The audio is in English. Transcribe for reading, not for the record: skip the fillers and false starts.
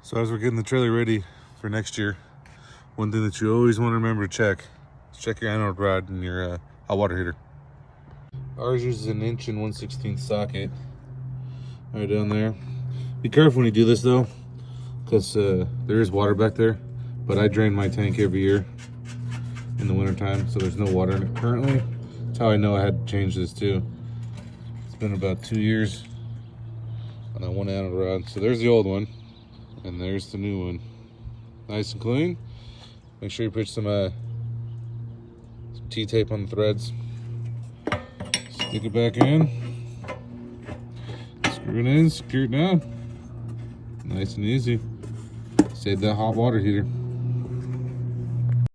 So as we're getting the trailer ready for next year, one thing that you always want to remember to check is check your anode rod and your hot water heater. Ours uses an 1 1/16 socket right down there. Be careful when you do this though, because there is water back there, but I drain my tank every year in the wintertime, so there's no water in it currently. That's how I know I had to change this too. It's been about 2 years on that one anode rod. So there's the old one, and there's the new one. Nice and clean. Make sure you put some T-tape on the threads. Stick it back in. Screw it in, secure it down. Nice and easy. Save that hot water heater.